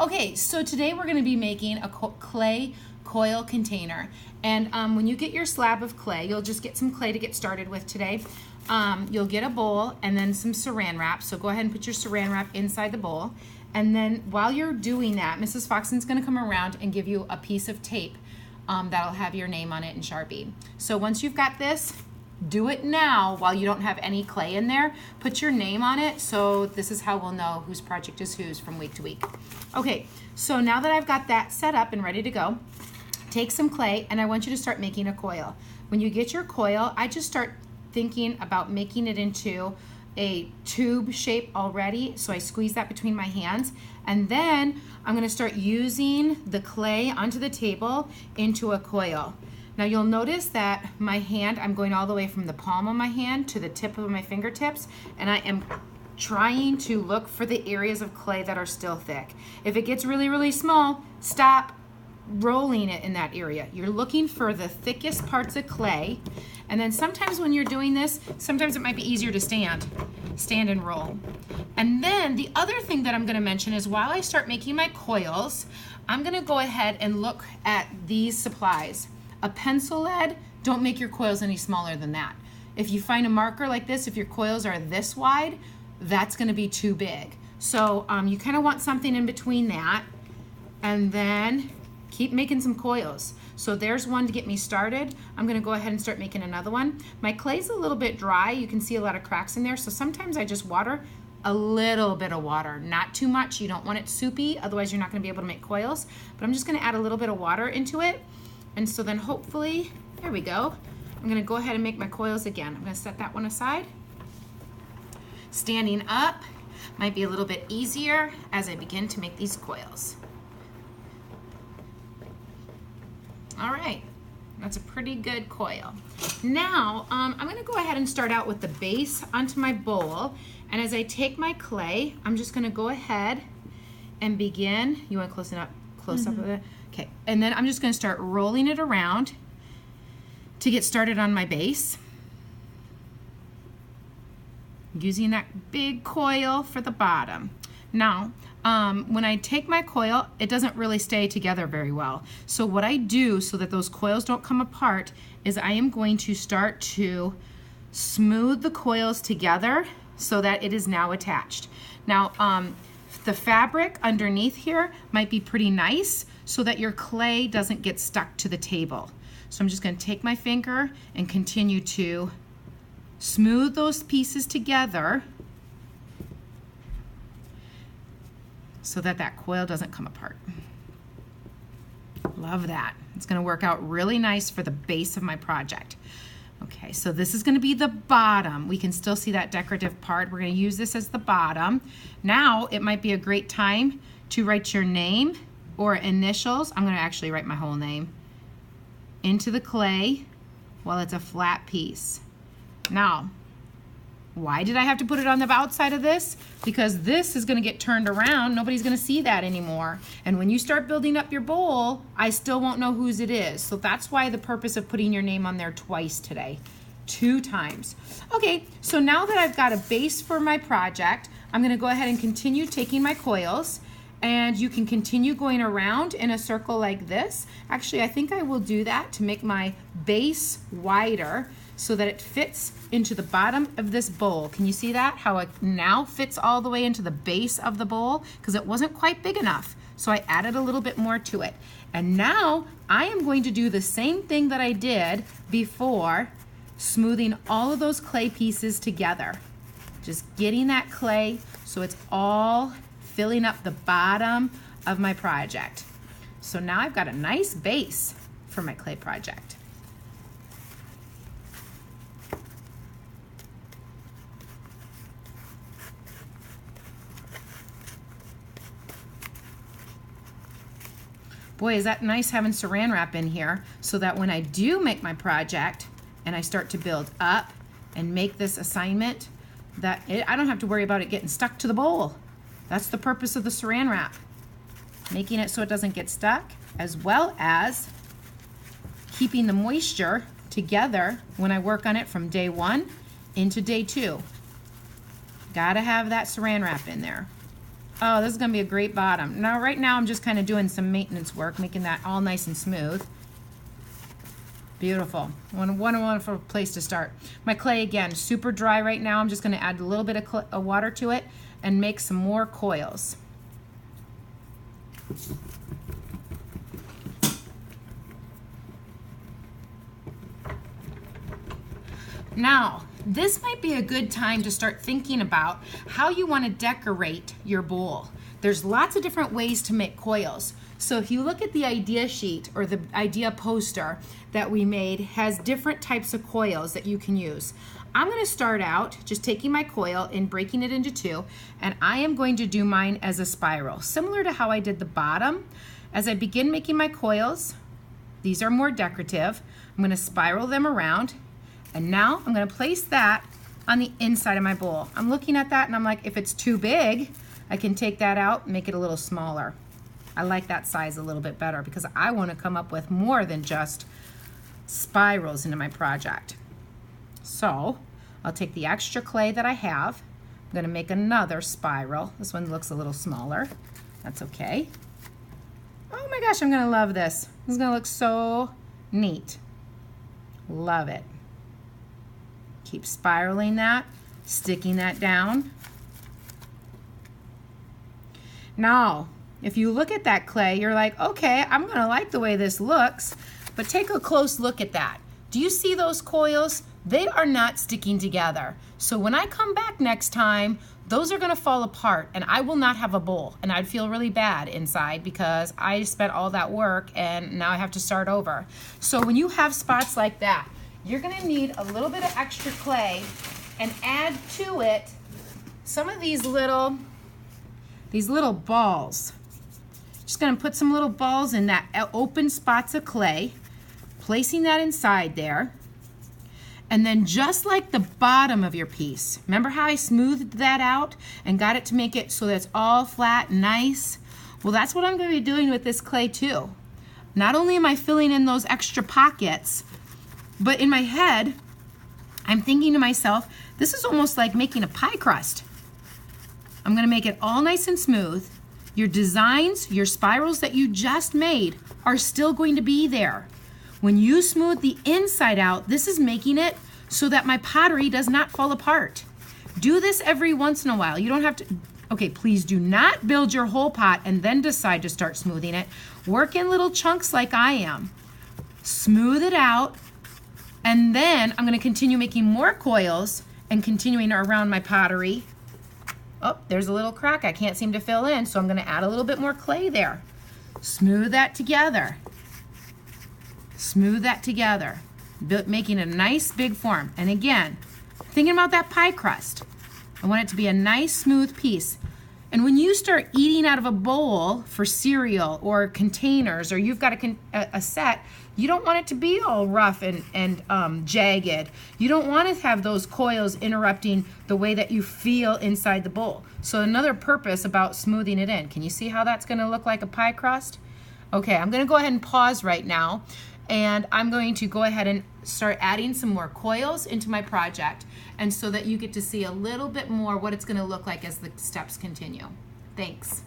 Okay, so today we're going to be making a clay coil container. And when you get your slab of clay, you'll just get some clay to get started with today. You'll get a bowl and then some saran wrap. So go ahead and put your saran wrap inside the bowl. And then while you're doing that, Mrs. Foxton's going to come around and give you a piece of tape that'll have your name on it in Sharpie. So once you've got this, do it now while you don't have any clay in there. Put your name on it, so this is how we'll know whose project is whose from week to week. Okay, so now that I've got that set up and ready to go, take some clay and I want you to start making a coil. When you get your coil, I just start thinking about making it into a tube shape already. So I squeeze that between my hands, and then I'm gonna start using the clay onto the table into a coil. Now you'll notice that my hand, I'm going all the way from the palm of my hand to the tip of my fingertips, and I am trying to look for the areas of clay that are still thick. If it gets really, really small, stop rolling it in that area. You're looking for the thickest parts of clay, and then sometimes when you're doing this, sometimes it might be easier to stand and roll. And then the other thing that I'm gonna mention is while I start making my coils, I'm gonna go ahead and look at these supplies. A pencil lead, don't make your coils any smaller than that. If you find a marker like this, if your coils are this wide, that's gonna be too big. So you kind of want something in between that, and then keep making some coils. So there's one to get me started. I'm gonna go ahead and start making another one. My clay's a little bit dry. You can see a lot of cracks in there. So sometimes I just water a little bit of water, not too much. You don't want it soupy, otherwise you're not gonna be able to make coils. But I'm just gonna add a little bit of water into it. And so then hopefully, there we go. I'm gonna go ahead and make my coils again. I'm gonna set that one aside. Standing up might be a little bit easier as I begin to make these coils. All right, that's a pretty good coil. Now, I'm gonna go ahead and start out with the base onto my bowl. And as I take my clay, I'm just gonna go ahead and begin. You want close up of it? Okay, and then I'm just gonna start rolling it around to get started on my base. Using that big coil for the bottom. Now, when I take my coil, it doesn't really stay together very well. So what I do so that those coils don't come apart is I am going to start to smooth the coils together so that it is now attached. Now, the fabric underneath here might be pretty nice so that your clay doesn't get stuck to the table. So I'm just gonna take my finger and continue to smooth those pieces together so that that coil doesn't come apart. Love that. It's gonna work out really nice for the base of my project. Okay, so this is gonna be the bottom. We can still see that decorative part. We're gonna use this as the bottom. Now, it might be a great time to write your name or initials. I'm gonna actually write my whole name into the clay while it's a flat piece. Now, why did I have to put it on the outside of this? Because this is gonna get turned around. Nobody's gonna see that anymore. And when you start building up your bowl, I still won't know whose it is. So that's why the purpose of putting your name on there twice today, 2 times. Okay, so now that I've got a base for my project, I'm gonna go ahead and continue taking my coils, and you can continue going around in a circle like this. Actually, I think I will do that to make my base wider so that it fits into the bottom of this bowl. Can you see that? How it now fits all the way into the base of the bowl? Because it wasn't quite big enough. So I added a little bit more to it. And now I am going to do the same thing that I did before, smoothing all of those clay pieces together. Just getting that clay so it's all filling up the bottom of my project. So now I've got a nice base for my clay project. Boy, is that nice having saran wrap in here so that when I do make my project and I start to build up and make this assignment, I don't have to worry about it getting stuck to the bowl. That's the purpose of the saran wrap. Making it so it doesn't get stuck, as well as keeping the moisture together when I work on it from day 1 into day 2. Gotta have that saran wrap in there. Oh, this is gonna be a great bottom. Now, right now I'm just kind of doing some maintenance work, making that all nice and smooth. Beautiful. What a wonderful place to start. My clay, again, super dry right now. I'm just gonna add a little bit of water to it and make some more coils. Now, this might be a good time to start thinking about how you want to decorate your bowl. There's lots of different ways to make coils. So if you look at the idea sheet or the idea poster that we made, has different types of coils that you can use. I'm going to start out just taking my coil and breaking it into two, and I am going to do mine as a spiral, similar to how I did the bottom. As I begin making my coils, these are more decorative. I'm going to spiral them around. And now I'm going to place that on the inside of my bowl. I'm looking at that and I'm like, if it's too big, I can take that out and make it a little smaller. I like that size a little bit better because I want to come up with more than just spirals into my project. So I'll take the extra clay that I have. I'm going to make another spiral. This one looks a little smaller. That's okay. Oh my gosh, I'm going to love this. This is going to look so neat. Love it. Keep spiraling that, sticking that down. Now, if you look at that clay, you're like, okay, I'm gonna like the way this looks, but take a close look at that. Do you see those coils? They are not sticking together. So when I come back next time, those are gonna fall apart and I will not have a bowl, and I'd feel really bad inside because I spent all that work and now I have to start over. So when you have spots like that, you're gonna need a little bit of extra clay and add to it some of these little balls. Just gonna put some little balls in that open spots of clay, placing that inside there. And then just like the bottom of your piece, remember how I smoothed that out and got it to make it so that it's all flat and nice? Well, that's what I'm gonna be doing with this clay too. Not only am I filling in those extra pockets, but in my head, I'm thinking to myself, this is almost like making a pie crust. I'm gonna make it all nice and smooth. Your designs, your spirals that you just made are still going to be there. When you smooth the inside out, this is making it so that my pottery does not fall apart. Do this every once in a while. You don't have to, okay, please do not build your whole pot and then decide to start smoothing it. Work in little chunks like I am. Smooth it out. And then I'm going to continue making more coils and continuing around my pottery. Oh, there's a little crack I can't seem to fill in, so I'm going to add a little bit more clay there. Smooth that together. Smooth that together, making a nice big form. And again, thinking about that pie crust. I want it to be a nice smooth piece. And when you start eating out of a bowl for cereal or containers, or you've got a set, you don't want it to be all rough and jagged. You don't want to have those coils interrupting the way that you feel inside the bowl. So another purpose about smoothing it in. Can you see how that's going to look like a pie crust? Okay, I'm going to go ahead and pause right now, and I'm going to go ahead and start adding some more coils into my project, and so that you get to see a little bit more what it's going to look like as the steps continue. Thanks.